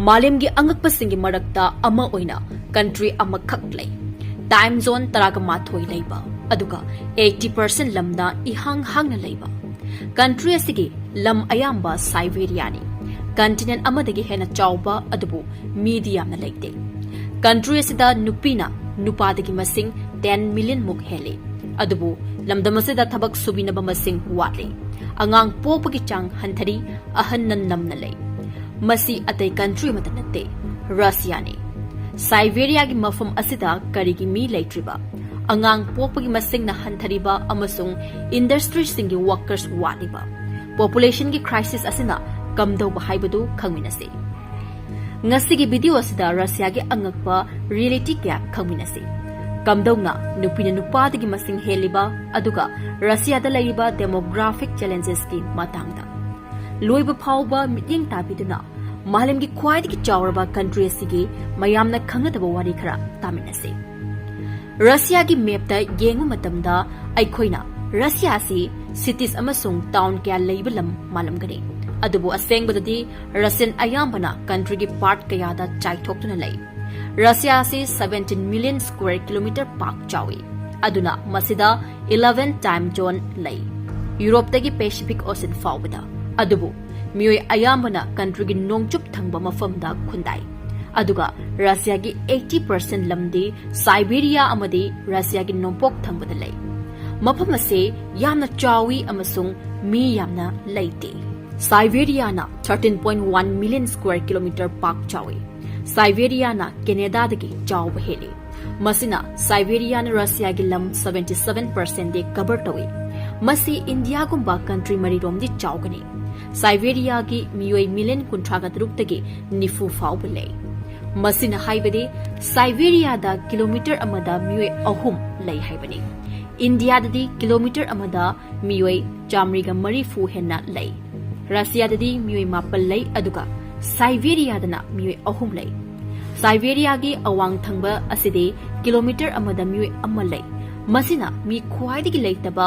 मालेमगी अंगकपसिंगी मरक्ता अमा ओइना कंट्री अमखक लई टाइम जोन तरागा माथोई लैबा अदुगा 80% लमदा इहांग हांगना लैबा कंट्री असिगी लम अयाम्बा साइबेरियानी कंटिनेंट अमदगी हेना चावबा अदुबु मीडी यामना लैते कंट्री असिदा नुपीना नुपादगी मसिंग 10 मिलियन मुक हेले अदुबु लमदमसिदा थबक सुबिनबा मसिंग वाटले अंगांग पोपगी चांग हंथरी अहन्नन नमना लೈ मसी अतै कंट्री मत नते रशिया ने साइबेरिया की मफम असिदा करिगी मी लैट्रिबा अंगांग पोपगी मसिंग न हंथरीबा अमसुंग इंडस्ट्री सिंगी वर्कर्स वालिबा पॉपुलेशन की क्राइसिस असिना कमदौबा हाइबदु खंगमिनसे ngasi video asida Russia gi angakpa reality kya khangminase kamdongna nupina nupa dagi masing heliba aduga Russia da laiba demographic challenges ki matangda loiba phawba miting tabiduna malam gi khwai dagi chawraba country asigi mayamna khangadaba wari khara taminase Russia gi map da yengu matamda aikhoina Russia si cities amasung town kya laiba lam malam gani अदुबु असेंगबदि Russian अयाम्बना country की part कयादा चाइथोक्तुना लೈ Russia से 17 million square kilometre पाक चावी अदुना मसिदा 11 टाइम जोन लೈ यूरोप तगी पैसिफिक ओशन फावबदा अदुबु मियोय अयाम्बना कंट्री की नोंगचुप थंगबा मफमदा खुंदाई अदुगा रशिया की 80% लमदी साइबेरिया अमदी रशिया की नोंपोक थंगबदा लೈ मफम असे यामना चावी अमसुंग मी यामना लैते साइबेरिया ना 13.1 मिलियन स्क्वायर किलोमीटर पाक चावे साइबेरिया ना कैनेडा दगी चाव हेले मसिना साइबेरिया ना रशिया की लम 77% दे कवर तवे मसी इंडिया गुंबा कंट्री मरीरोम दी चावगने साइबेरिया की मियोय मिलियन कुंट्रागा तरुक तगी निफु फावबले मसिना हाइबदे साइबेरिया दा किलोमीटर अमदा मियोय अहुम लै हाइबने इंडिया ददी किलोमीटर अमदा मियोय चामरीगा मरीफु हेना लै रशिया ददी मियोय मापल लै अदुगा साइबेरिया दना मियोय अहुम लै साइबेरिया की अवांग थंगबा असिदे किलोमीटर अमदा मियोय अम्मा लै मसिना मी ख्वाइदगी लैतबा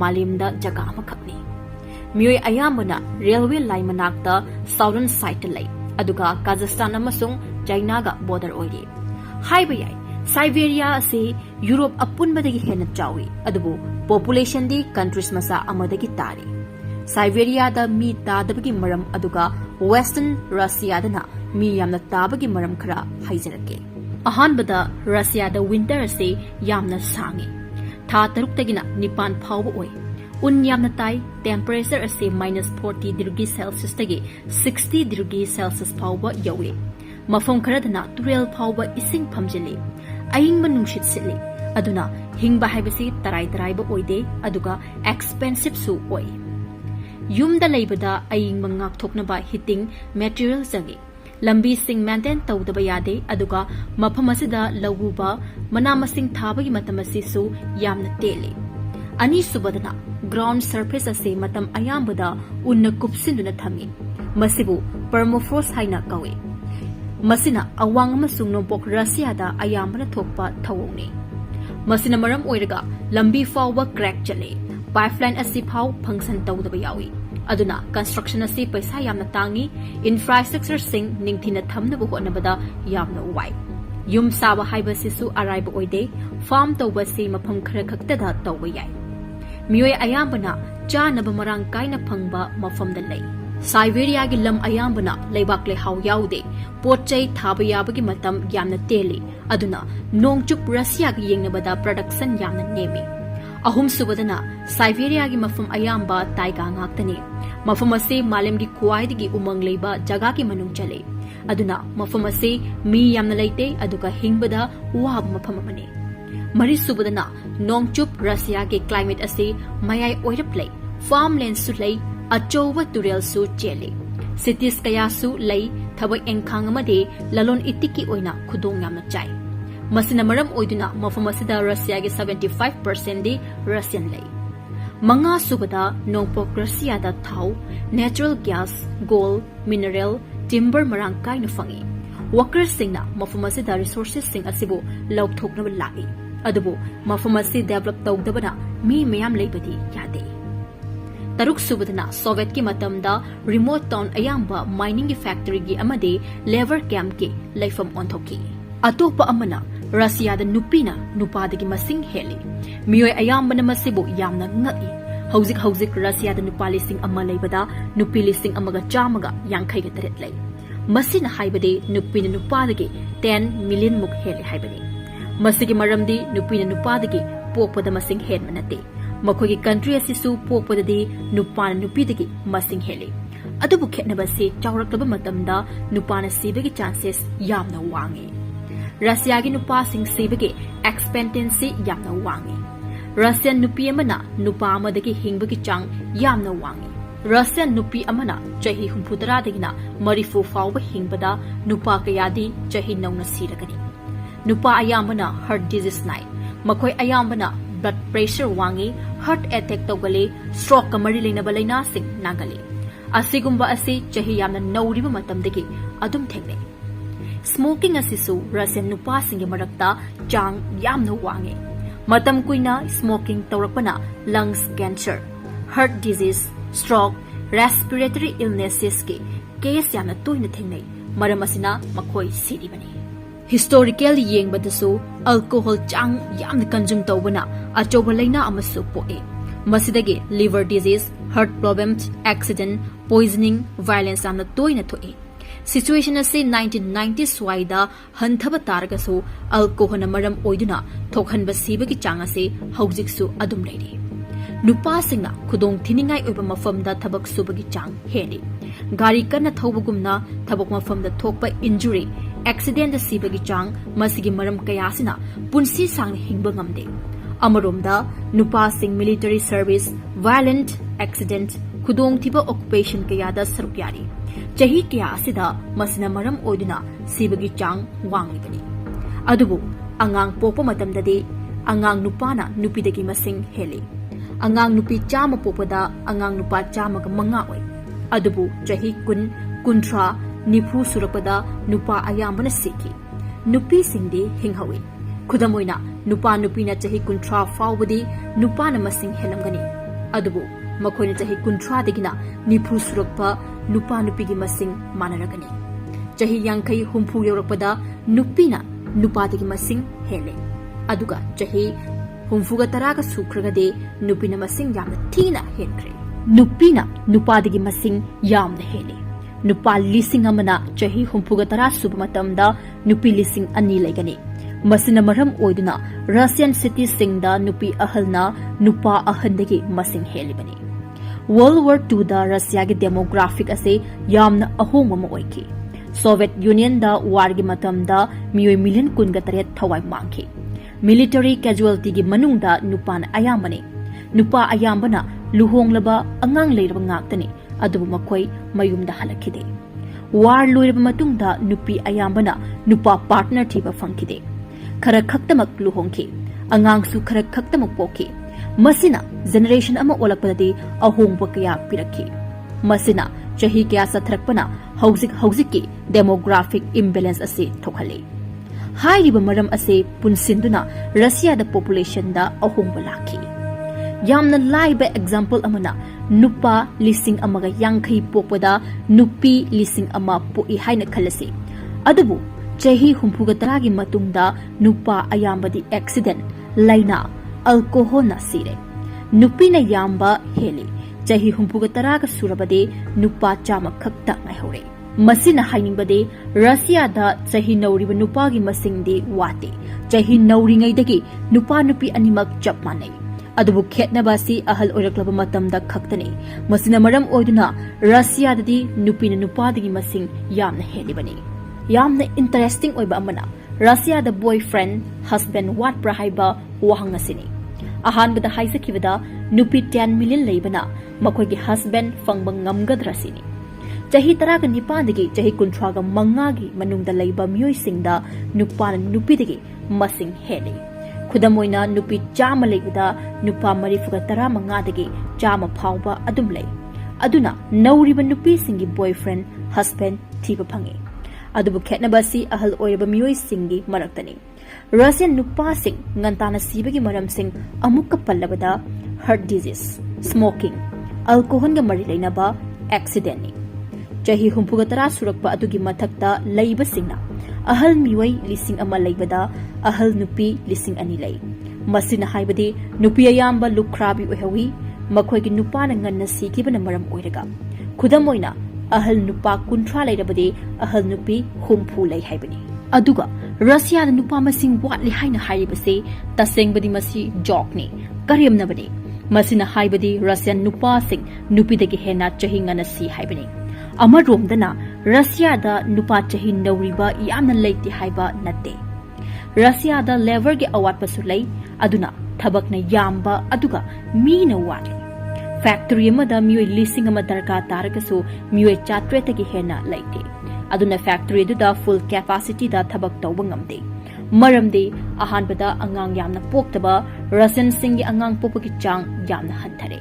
मालेमदा जगा अमखकनी मियोय अयामबना रेलवे लाइन मनाक्ता साउदर्न साइड लै अदुगा काजाख्स्तान अमसुंग चाइनागा बॉर्डर ओइरे हाइबा याय साइबेरिया असे यूरोप अपुनबदगी हेना चावी अदुबु पॉपुलेशन दी कंट्रीज मसा अमदगी तारी साइबेरिया दा मी तादबगी मरम अदुगा वेस्टर्न रशिया दना मी यामना ताबगी मरम खरा हाइजरके अहानबदा रशिया दा विंटर से यामना सांगे था तरुक तगिना निपान फाव ओय उन यामना ताई टेंपरेचर असे -40 डिग्री सेल्सियस तगे 60 डिग्री सेल्सियस फाव यौवे मफम खरदना तुरेल फाव इसिंग फमजिले अयिंग नुंशित सिले अदुना हिंगबा हाइबसी तराई तराइबा ओइदे अदुगा एक्सपेंसिव सु ओय यूमदा लैबदा अयिंग मंगाक थोकनबा हिटिंग मटेरियल जंगे लंबी सिंग मेंटेन तौदबा यादे अदुगा मफम असिदा लवुबा मना मसिंग थाबगी मतम असिसु यामना तेले अनि सुबदना ग्राउंड सरफेस असे मतम अयाम्बदा उन्न कुपसिंदुना थमी मसिबु परमोफ्रोस्ट हाइना कवे मसिना अवांग अमसुंग नोंपोक रशियादा अयाम्बना थोकपा थवोंगने मसिना मरम ओइरगा लंबी फावबा क्रैक चले पाइपलाइन असी फाव फंक्शन तौदबा यावी अदुना कंस्ट्रक्शन असी पैसा यामना तांगी इंफ्रास्ट्रक्चर सिंग निंगथिना थमनबु होनबदा यामना वाई युम साबा हाइबसिसु अराइब ओइदे फार्म तौबसी मफम खरा खक्तदा तौबा याई मियोय अयाम्बना चानब मरांग काइना फंगबा मफमदा लै साइबेरिया की लम अयाम्बना लैबाक लेहाव याउदे पोटचै थाबा याबगी मतम यामना तेले अदुना नोंगचुप रशिया की येंगनबदा प्रोडक्शन यामना नेमी अहुम सुबदना साइबेरिया की मफम अयाम्बा ताइगा ngaktani मफम असे मालेम की ख्वाइदगी उमंग लेबा जगा की मनुंग चले अदुना मफम असे मी यामना लैते अदुगा हिंगबदा वाब मफम अमने मरी सुबदना नोंगचुप रशिया के क्लाइमेट असे मयाय ओइरप्ले फार्मलैंड सु लै अचौबा तुरेल सु चेले सिटीज कया सु लै थबक एंखांग अमदे ललोन इतिकी ओइना खुदोंग यामना चाइ मसिना मरम ओइदुना मफम असिदा रशिया के 75% दे रशियन लै मंगा सुबदा नोंपोक रशिया दा थाउ natural gas gold mineral timber मरांग काइना फंगी वर्कर्स सिंगना मफम असिदा रिसोर्सेस सिंग असिबो लौथोकनब लागे अदुबो मफम असि डेवलप तौदबना मी मयाम लैबदी यादे Taruk subadana Soviet ki matamda remote town ayamba mining ki factory gi amade labor camp ki laifam onthoki. Atopa amana Russia da Nupi na Nupa dagi masing heli. Miyoi ayamba na masibu Yamna ngai. Hauzik Russia da Nupa lising ama laibada Nupi lising amaga chamaga yangkai ga taret lay. Masina haibade Nupi na Nupa dagi 10 million muk heli haibade. Masigi maramdi Nupi na Nupa dagi pokpada masing hen manate. Makogi country asisu pokpada di Nupa na Nupi dagi masing heli. Adubu khetnaba se chawraklaba matamda Nupa na sibagi chances yamna wangi. Russia gi Nupa sing sibagi expectancy yamna wangi. Russian Nupi amana Nupa amadagi hingbagi chang yamna wangi. Russian Nupi amana chahi humpudara dagina marifu fawba hingbada Nupa kayadi chahi nauna siragani. Nupa ayambana heart disease nai. Makoi ayambana blood pressure wangi, heart attack tawgale, stroke kamari lainaba laina sing nagali. Asigumba asi chahi yamna nauriba matamdagi adum thengne. Smoking asisu Russian Nupa singi marakta Chang yamna wangi. Matam kuina smoking tawrakpana lungs cancer, heart disease, stroke, respiratory illnesses ki case yamna toina thengnei. Maram asina makoi siribani. Historically yengbadasu alcohol Chang yamna consume tawbana achoba laina amasu poe. Masidagi liver disease, heart problems, accident, poisoning, violence amna toina toe. Situation ase 1990s waida hanthaba taragasu alcohol na maram oiduna thokhanba sibagi chang ase haujiksu adum leiri. Nupa singna khudong thiningai oiba mafamda thabak subagi chang heli. Gari kana thobugumna thabak mafamda thokpa injury, accident sibagi chang masigi maram kayasina punsi sang hingba ngamde. Amaromda Nupa sing military service, violent accident, khudong thiba occupation kayada sarukyari. Chahi kaya asida masina maram oiduna sibagi chang wangibani. Adubu Angang popa matamdadi Angang Nupa na Nupi dagi masing heli. Angang Nupi chama popada Angang Nupa chama ka manga oi. Adubu chahi kuntra nipu surapada Nupa ayambana siki. Nupi singdi hinghawi. Kudamoina Nupa na chahi kuntra fawbadi Nupa na masing helamgani. Adubu makoina chahi kuntra digina nipu surakpa Nupa Nupi masing manaragani. Chahi yangkai humpu yorakpada Nupi na Nupa dagi masing hele. Aduga chahi humfuga taraga sukragade Nupi na masing yamna thina henkre. Nupi na Nupa dagi masing yamna hele. Nupa lising amana chahi humfuga tara subamatamda Nupi lising ani laigani. Masina maram oiduna Russian cities singda Nupi ahalna Nupa ahandagi masing helibani. World War II da Russia gi demographic ase yamna ahongma ma oiki. Soviet Union da war gi matamda miyoi million kunga taret thawai mangki. Military casualty gi manungda Nupa na ayambane. Nupa ayambana luhonglaba angang leiraba ngaktani adubu makoi mayumda halakhide. War loiraba matungda Nupi ayambana Nupa partner thiba fangkide. Khara khaktamak luhongki. Angang su khara khaktamak poki. Masina generation ama olakpadadi ahongba kaya pirakhi. Masina chahi kaya satharakpana hauzik ki demographic imbalance ase thokhale. Hairiba maram ase punsinduna Russia da population da ahongba lakhi. Yamna laiba example amana Nupa lising amaga yangkai pokpada Nupi lising ama poi haina khalase. Adubu chahi humpuga taragi matungda Nupa ayambadi accident laina alcohol na sire. Nupi na yamba heli. Chahi humpuga taraga surabade Nupa chama khakta ngai hore. Masina hainingbade Russia da chahi nauriba Nupa gi masingdi wate. Chahi nauringai dagi Nupa Nupi animak chap manai. Adubu khetnaba si ahal oiraklaba matamda khaktani. Masina maram oiduna Russia dadi Nupi na Nupa dagi masing yamna helibani. Yamna interesting oiba amana Russia da boyfriend husband wat prahaiba wahang asini. Ahanbada haisakibada Nupi 10 million leibana makoigi husband fangbang ngamgadrasini. Chahi taraga nipandagi chahi kuntraga mangagi manungda leiba miyoi singda Nupa na Nupi dagi masing hele. Kudamoina Nupi chama leibada Nupa marifuga tara mangadagi chama phawba adum lei. Aduna nauriba Nupi singi boyfriend husband thiba phangi. Adubu khetnabasi ahal oiraba miyoi singi maraktani. Russian Nupa sing ngantana sibagi maram sing amukka pallabada heart disease, smoking, alcohol mari lainaba accident ni chahi 63 surakpa adugi mathakta leibasingna ahal miwai lising ama leibada ahal nupi lising ani lei masina haibadi nupi ayamba lukrabi ohawi makhoi gi nupa na nganna sikibana maram oiraga khudam oina ahal nupa kunthra leirabadi ahal nupi humpu lei haibani aduga Russia da nupa masing watli haina haibase tasengbadi masi joke ni karyamnabani masina haibadi Russian nupa sing nupi dagi hena chahi ngana si haibani amaromdana Russia da nupa chahi nauriba yamna leiti haiba natte Russia da lever ge awatpa sulai aduna thabakna yamba aduga mina wali factory amada mioi leasing ama darka taragasu mioi chatre gi hena leite aduna factory da full capacity da thabak tawba ngamde maramde ahanbada angang yamna poktaba Russian singi angang popagi chang yamna hanthare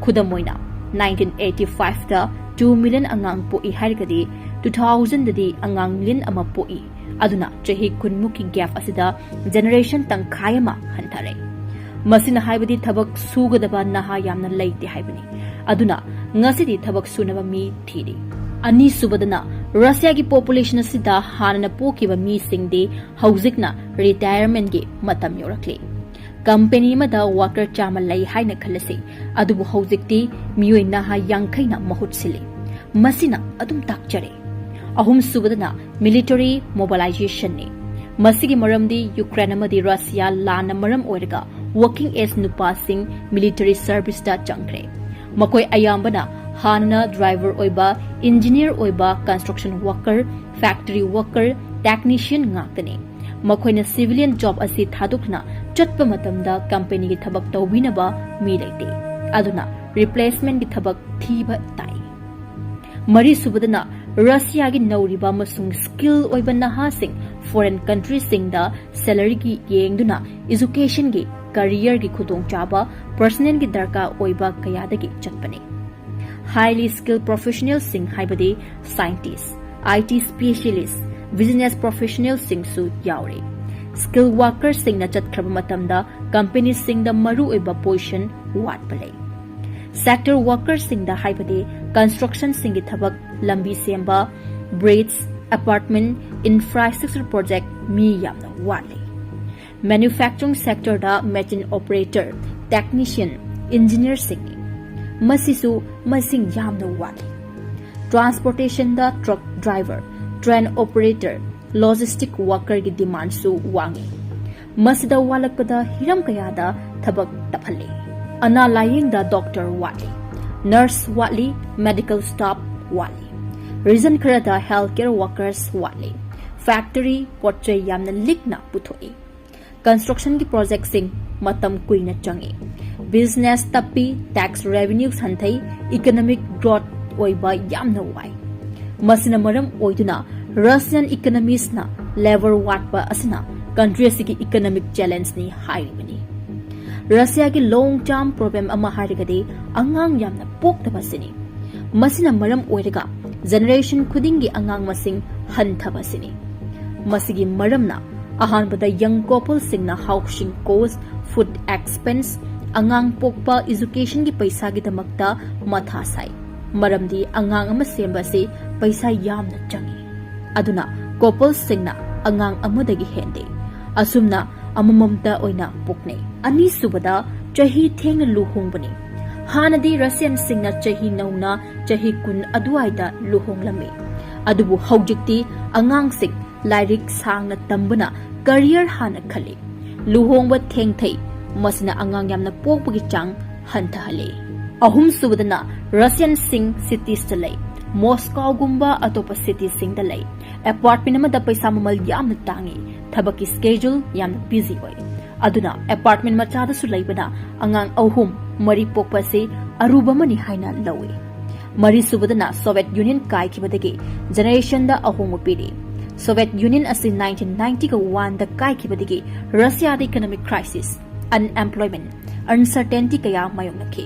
khudamoina 1985 da 2 million angang po I hargadi 2000 dadi angang million ama po I aduna chahi kunmuki gap asida generation tangkhayama hanthare masina haibadi thabak sugadaba naha yamna leite haibani aduna ngasidi thabak sunaba mi thiri ani subadana Russia gi population asida hanana pokiba mi singde haujikna retirement gi matam yorakle company mada worker chama lai haina khalase adubu haujikti mioi naha yangkhaina mahut sile masina adum takchare ahum subadana military mobilization ne masigi maramdi Ukraine amadi Russia lana maram oiraga working as nupa sing military service da changre makoi ayambana Hana driver oiba, engineer oiba, construction worker, factory worker, technician ngakane. Makoina civilian job asi thadukna chatpa matamda company gi thabak tawbinaba mi leite. Aduna replacement gi thabak thiba tai. Mari subadana Russia gi nauriba masung skill oiba naha sing foreign countries sing da salary gi yengduna education gi career gi khudong chaba personal gi darka oiba kayada gi chatpane. Highly skilled professionals sing haibadi scientists, IT specialists, business professionals sing su yaure. Skilled workers sing na chatkraba matamda companies sing da maru oiba position wat palai. Sector workers sing da haibadi construction sing gi thabak lambi semba, bridges, apartment, infrastructure project mi yamna wale. Manufacturing sector da machine operator, technician, engineer sing Masisu masing yamna wali. Transportation da truck driver, train operator, logistic worker gi demand su wangi. Masida walakada hiram kayada thabak taphale. Ana laying da doctor wali. Nurse wali, medical staff wali. Reason karada healthcare workers wali. Factory potche yamna likna puthoi. Construction ki project sing matam kuina changi. Business tapi tax revenues hanthai economic growth oiba yamna wai masina maram oiduna Russian economies na level watpa asina country asigi economic challenge ni hairibani Russia gi long term problem ama harigade angang yamna poktaba sini masina maram oiraga generation khudingi angang masing hanthaba sini masigi maramna ahanbada young couple singna housing cost food expense Angang pokpa education gi paisa gi damakta matha sai maramdi angang ama semba se paisa yamna changi aduna couple singna angang amadagi hende asumna amamamta oina pokne ani subada chahi thengna luhongbani hanadi Russian singna chahi nauna chahi kun aduaida luhonglame adubu haujikti angang sing lairik sangna tambana career hana khali luhongba thengthai masina angang yamna pokpagi chang hanthahale ahum subadana Russian sing cities talai Moscow gumba atopa cities sing talai apartment amada paisa mamal yamna tangi thabaki schedule yamna busy oi aduna apartment machada su laibana angang ahum mari pokpa se aruba mani haina lawi mari subadana Soviet Union kai kibadagi generation da ahum piri Soviet Union asi 1990 ga wan da kai kibadagi Russia da economic crisis unemployment uncertainty kaya mayong nakhi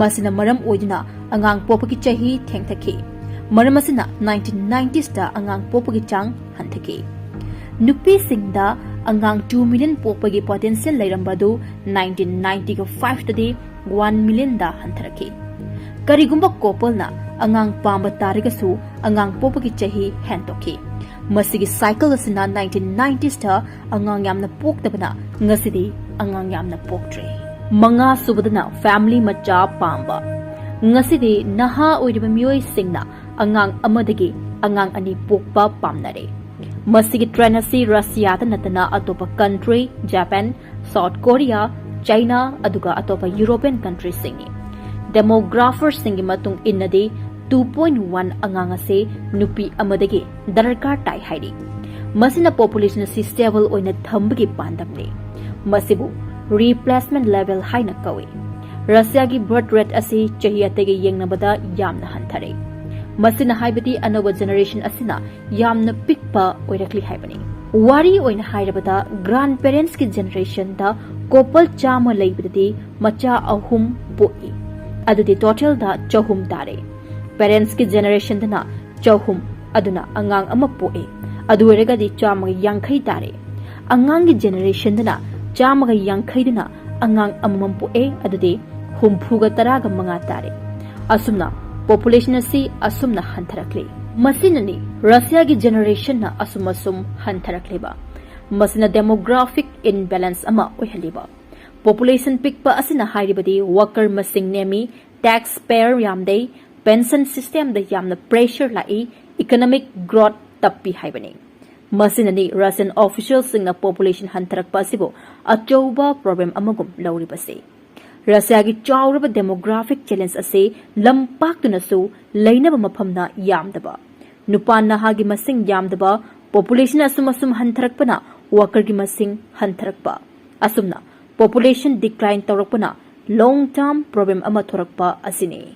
masina maram oiduna angang popagi chahi thengthaki maram asina 1990s da angang popagi chang hanthaki nupi singda angang 2 million popagi potential lairambadu 1990 ga 5 tadi 1 million da hantharaki Karigumba couple-na angang pamba tarigasu angang popagi chahi hentoki. Masigi cycle asina 1990s ta angang yamna poktabana ngasidi angang yamna poktre. Manga subadana family macha pamba. Ngasidi naha oiriba miyoi singna angang amadagi angang ani pokpa pamnare. Masigi trend asi Russia ta natana atopa country, Japan, South Korea, China aduga atopa European countries singi. Demographers singi matung innadi 2.1 angang ase nupi amadagi darkar tai hairi. Masina population asi stable oina thambagi pandamne. Masibu replacement level haina kawi. Russia gi birth rate asi chahiyategi yengnabada yamna hanthare. Masina haibati anova generation asina yamna pikpa oirakli haibani. Wari oina hairabada grandparents ki generation da couple chama leibadi macha ahum poi. Adudi total da chahum tare. Parents ki generation dana chahum aduna angang ama poi. Adu regadi chama yankhai tare. Angang ki generation dana chama yankhai dana angang amam poi adudi humpuga taraga manga tare. Asumna population asi asumna hantharakle. Masinani Russia gi generation na asumasum hantharakle ba. Masina demographic imbalance ama oihaliba. Population pikpa asina hairibadi worker masing nemi, taxpayer yamdei, pension system da yamna pressure lai, economic growth tappi haibani. Masinani Russian officials singna population hantharakpa asibo achouba problem amagum lauribase. Russia gi chawraba demographic challenge ase lampaktunasu leinaba maphamna yamdaba. Nupa nahagi masing yamdaba population asumasum hantharakpana worker gi masing hantharakpa. Asumna population decline tawrakpana long term problem ama thorakpa asini.